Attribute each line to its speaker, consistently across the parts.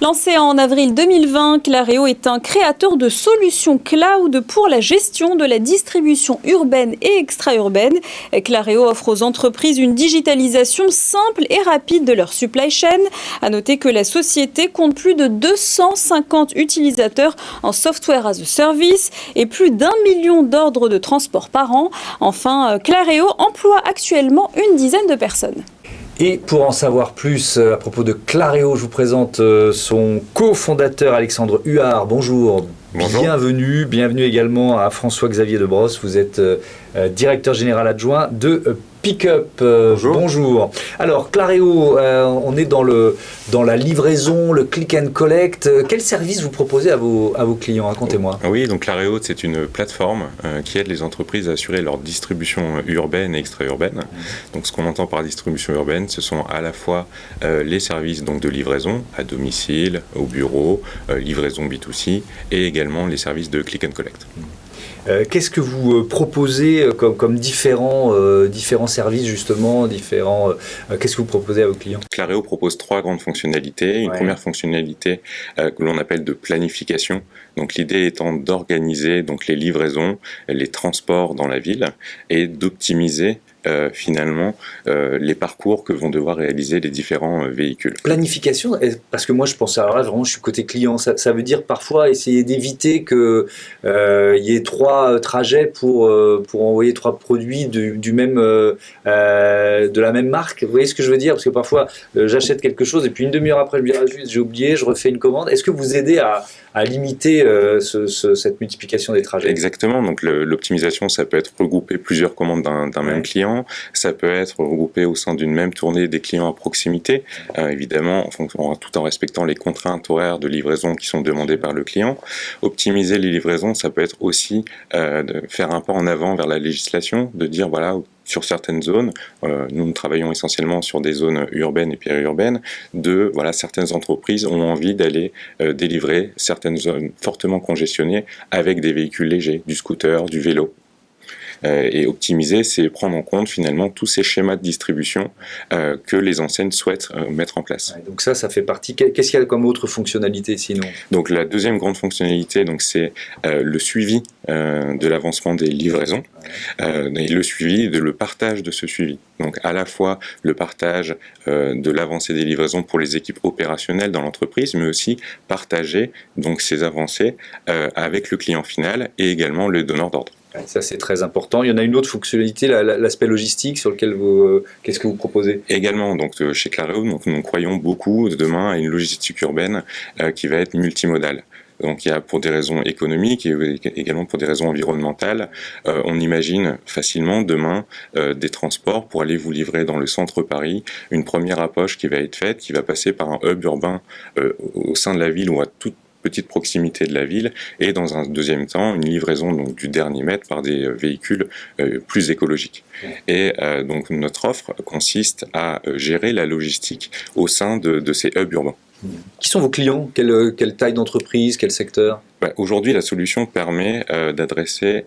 Speaker 1: Lancé en avril 2020, Clareo est un créateur de solutions cloud pour la gestion de la distribution urbaine et extra-urbaine. Clareo offre aux entreprises une digitalisation simple et rapide de leur supply chain. À noter que la société compte plus de 250 utilisateurs en software as a service et plus d'1 million d'ordres de transport par an. Enfin, Clareo emploie actuellement une dizaine de personnes.
Speaker 2: Et pour en savoir plus à propos de Clareo, je vous présente son cofondateur Alexandre Huard. Bonjour.
Speaker 3: Bonjour.
Speaker 2: Bienvenue également à François-Xavier Debrosse. Vous êtes directeur général adjoint de Pickup. Bonjour. Alors Clareo, on est dans la livraison, le click and collect. Quel service vous proposez à vos clients? Racontez-moi.
Speaker 3: Oui, donc Clareo, c'est une plateforme qui aide les entreprises à assurer leur distribution urbaine et extra-urbaine. Donc ce qu'on entend par distribution urbaine, ce sont à la fois les services donc, de livraison à domicile, au bureau, livraison B2C et également les services de click and collect.
Speaker 2: Qu'est-ce que vous proposez comme différents services justement, qu'est-ce que vous proposez à vos clients?
Speaker 3: Clareo propose 3 grandes fonctionnalités. Une première fonctionnalité que l'on appelle de planification. Donc l'idée étant d'organiser donc les livraisons, les transports dans la ville et d'optimiser finalement les parcours que vont devoir réaliser les différents véhicules.
Speaker 2: Planification, parce que moi je pense, alors là vraiment je suis côté client, ça veut dire parfois essayer d'éviter qu'il y ait 3 trajets pour envoyer 3 produits de la même marque. Vous voyez ce que je veux dire? Parce que parfois j'achète quelque chose et puis une demi-heure après je me dis ah, j'ai oublié, je refais une commande. Est-ce que vous aidez à limiter cette multiplication des trajets?
Speaker 3: Exactement, donc l'optimisation ça peut être regrouper plusieurs commandes d'un même client. Ça peut être regroupé au sein d'une même tournée des clients à proximité, évidemment tout en respectant les contraintes horaires de livraison qui sont demandées par le client. Optimiser les livraisons, ça peut être aussi de faire un pas en avant vers la législation, de dire voilà, sur certaines zones, nous travaillons essentiellement sur des zones urbaines et périurbaines, certaines entreprises ont envie d'aller délivrer certaines zones fortement congestionnées avec des véhicules légers, du scooter, du vélo. Et optimiser, c'est prendre en compte finalement tous ces schémas de distribution que les enseignes souhaitent mettre en place.
Speaker 2: Donc ça fait partie. Qu'est-ce qu'il y a comme autre fonctionnalité sinon?
Speaker 3: Donc la deuxième grande fonctionnalité, c'est le suivi de l'avancement des livraisons et le suivi, le partage de ce suivi. Donc à la fois le partage de l'avancée des livraisons pour les équipes opérationnelles dans l'entreprise, mais aussi partager donc ces avancées avec le client final et également le donneur d'ordre.
Speaker 2: Ça, c'est très important. Il y en a une autre fonctionnalité, l'aspect logistique, sur lequel qu'est-ce que vous proposez?
Speaker 3: Également, donc, chez Clareo, nous croyons beaucoup demain à une logistique urbaine qui va être multimodale. Donc il y a pour des raisons économiques et également pour des raisons environnementales, on imagine facilement demain des transports pour aller vous livrer dans le centre Paris, une première approche qui va être faite, qui va passer par un hub urbain au sein de la ville ou à toute petite proximité de la ville, et dans un deuxième temps, une livraison donc, du dernier mètre par des véhicules plus écologiques. Et donc notre offre consiste à gérer la logistique au sein de ces hubs urbains.
Speaker 2: Qui sont vos clients? Quelle taille d'entreprise? Quel secteur?
Speaker 3: Aujourd'hui, la solution permet d'adresser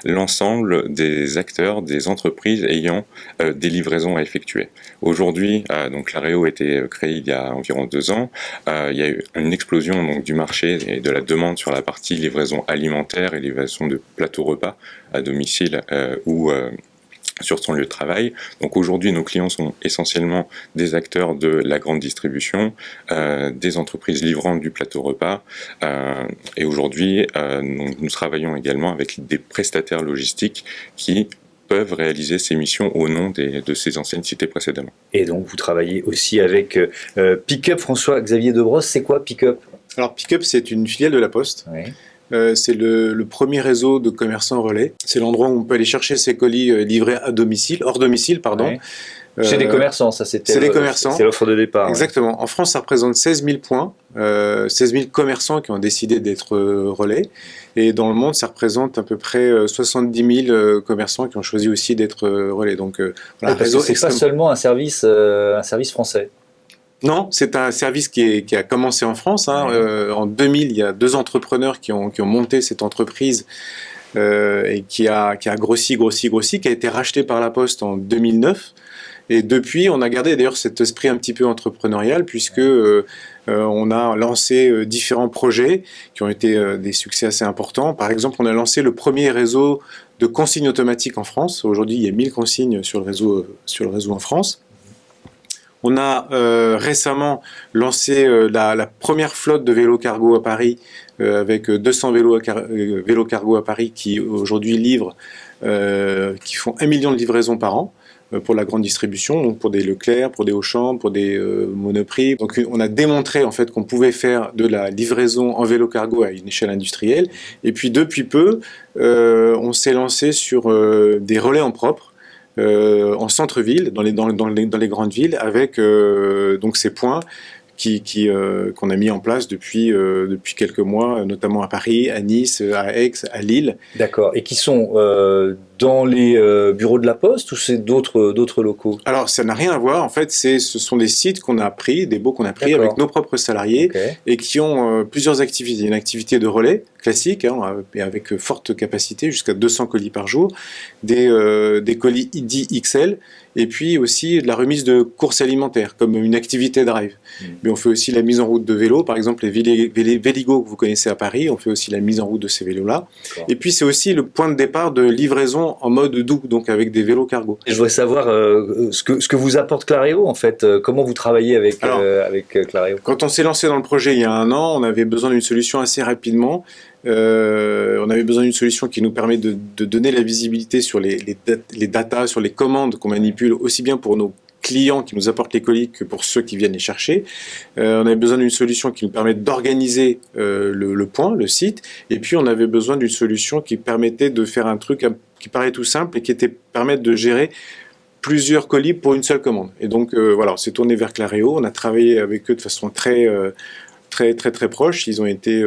Speaker 3: l'ensemble des acteurs, des entreprises ayant des livraisons à effectuer. Aujourd'hui, donc Clareo a été créé il y a environ 2 ans. Il y a eu une explosion donc, du marché et de la demande sur la partie livraison alimentaire et livraison de plateaux repas à domicile ou sur son lieu de travail. Donc aujourd'hui, nos clients sont essentiellement des acteurs de la grande distribution, des entreprises livrant du plateau repas. Et aujourd'hui, nous travaillons également avec des prestataires logistiques qui peuvent réaliser ces missions au nom de ces enseignes citées précédemment.
Speaker 2: Et donc, vous travaillez aussi avec Pickup. François-Xavier Debrosse, c'est quoi Pickup?
Speaker 4: Alors, Pickup, c'est une filiale de La Poste.
Speaker 2: Oui.
Speaker 4: C'est le premier réseau de commerçants relais. C'est l'endroit où on peut aller chercher ses colis livrés à domicile, hors domicile, pardon.
Speaker 2: Oui. Chez des commerçants, ça c'était.
Speaker 4: C'est des commerçants.
Speaker 2: C'est l'offre de départ.
Speaker 4: Exactement.
Speaker 2: Ouais.
Speaker 4: En France, ça représente 16 000 points, 16 000 commerçants qui ont décidé d'être relais. Et dans le monde, ça représente à peu près 70 000 commerçants qui ont choisi aussi d'être relais. Donc,
Speaker 2: voilà, réseau c'est pas seulement un service français.
Speaker 4: Non, c'est un service qui a commencé en France. En 2000, il y a 2 entrepreneurs qui ont monté cette entreprise et qui a grossi, qui a été racheté par La Poste en 2009. Et depuis, on a gardé d'ailleurs cet esprit un petit peu entrepreneurial, puisque on a lancé différents projets qui ont été des succès assez importants. Par exemple, on a lancé le premier réseau de consignes automatiques en France. Aujourd'hui, il y a 1000 consignes sur le réseau en France. On a récemment lancé la première flotte de vélos cargo à Paris, avec 200 vélos cargo à Paris qui aujourd'hui livrent, qui font 1 million de livraisons par an pour la grande distribution, donc pour des Leclerc, pour des Auchan, pour des Monoprix. Donc on a démontré en fait qu'on pouvait faire de la livraison en vélo cargo à une échelle industrielle. Et puis depuis peu, on s'est lancé sur des relais en propre. En centre-ville, dans les grandes villes, avec donc ces points qu'on a mis en place depuis quelques mois, notamment à Paris, à Nice, à Aix, à Lille.
Speaker 2: D'accord. Et qui sont dans les bureaux de la Poste ou c'est d'autres locaux?
Speaker 4: Alors, ça n'a rien à voir. En fait, ce sont des sites qu'on a pris, des baux qu'on a pris avec nos propres salariés et qui ont plusieurs activités. Une activité de relais classique, avec forte capacité, jusqu'à 200 colis par jour, des colis ID XL, et puis aussi de la remise de courses alimentaires, comme une activité drive. Mais on fait aussi la mise en route de vélos, par exemple les Véligo que vous connaissez à Paris, on fait aussi la mise en route de ces vélos-là. Et puis c'est aussi le point de départ de livraison en mode doux, donc avec des vélos cargo.
Speaker 2: Et je voudrais savoir ce que vous apporte Clareo, en fait. Comment vous travaillez avec Clareo?
Speaker 4: Quand on s'est lancé dans le projet il y a 1 an, on avait besoin d'une solution assez rapidement. On avait besoin d'une solution qui nous permet de donner la visibilité sur les datas, sur les commandes qu'on manipule, aussi bien pour nos clients qui nous apportent les colis que pour ceux qui viennent les chercher. On avait besoin d'une solution qui nous permet d'organiser le point, le site, et puis on avait besoin d'une solution qui permettait de faire un truc qui paraît tout simple et qui permettre de gérer plusieurs colis pour une seule commande. Et donc voilà, on s'est tourné vers Clareo, on a travaillé avec eux de façon très proche. Ils ont été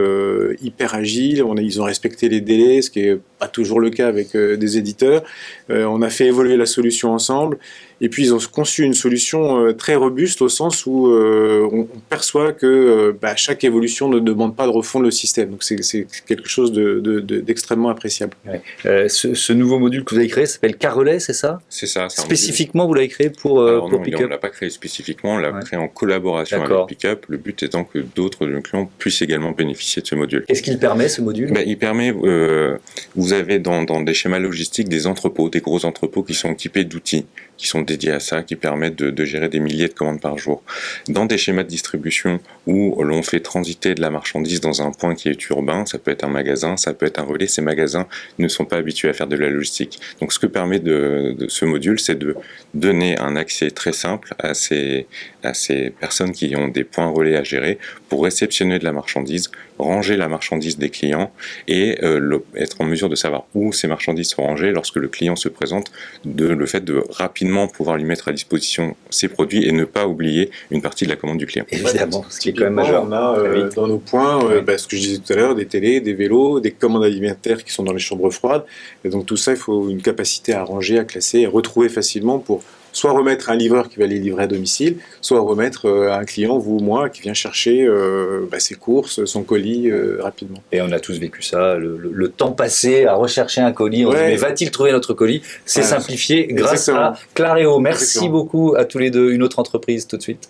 Speaker 4: hyper agiles, ils ont respecté les délais, ce qui n'est pas toujours le cas avec des éditeurs. On a fait évoluer la solution ensemble. Et puis ils ont conçu une solution très robuste au sens où on perçoit que chaque évolution ne demande pas de refondre le système. Donc c'est quelque chose d'extrêmement appréciable.
Speaker 2: Ouais. Ce nouveau module que vous avez créé s'appelle Carrelais, c'est ça?
Speaker 3: C'est ça.
Speaker 2: Spécifiquement, vous l'avez créé pour Pickup?
Speaker 3: On ne l'a pas créé spécifiquement, on l'a créé en collaboration avec Pickup. Le but étant que d'autres clients puissent également bénéficier de ce module.
Speaker 2: Qu'est-ce qu'il permet, ce module?
Speaker 3: Il permet, vous avez dans des schémas logistiques des entrepôts, des gros entrepôts qui sont équipés d'outils qui sont dédiés à ça, qui permettent de gérer des milliers de commandes par jour. Dans des schémas de distribution où l'on fait transiter de la marchandise dans un point qui est urbain, ça peut être un magasin, ça peut être un relais, ces magasins ne sont pas habitués à faire de la logistique. Donc ce que permet de ce module, c'est de donner un accès très simple à ces personnes qui ont des points relais à gérer pour réceptionner de la marchandise, ranger la marchandise des clients et être en mesure de savoir où ces marchandises sont rangées lorsque le client se présente, le fait de rapidement pouvoir lui mettre à disposition ses produits et ne pas oublier une partie de la commande du client.
Speaker 2: Évidemment, ce qui est quand même majeur.
Speaker 4: On a dans nos points, ce que je disais tout à l'heure, des télés, des vélos, des commandes alimentaires qui sont dans les chambres froides. Et donc tout ça, il faut une capacité à ranger, à classer et retrouver facilement pour soit remettre à un livreur qui va les livrer à domicile, soit remettre à un client, vous ou moi, qui vient chercher ses courses, son colis rapidement.
Speaker 2: Et on a tous vécu ça, le temps passé à rechercher un colis, on se dit mais va-t-il trouver notre colis? C'est simplifié grâce à Clareo. Merci beaucoup à tous les deux. Une autre entreprise tout de suite.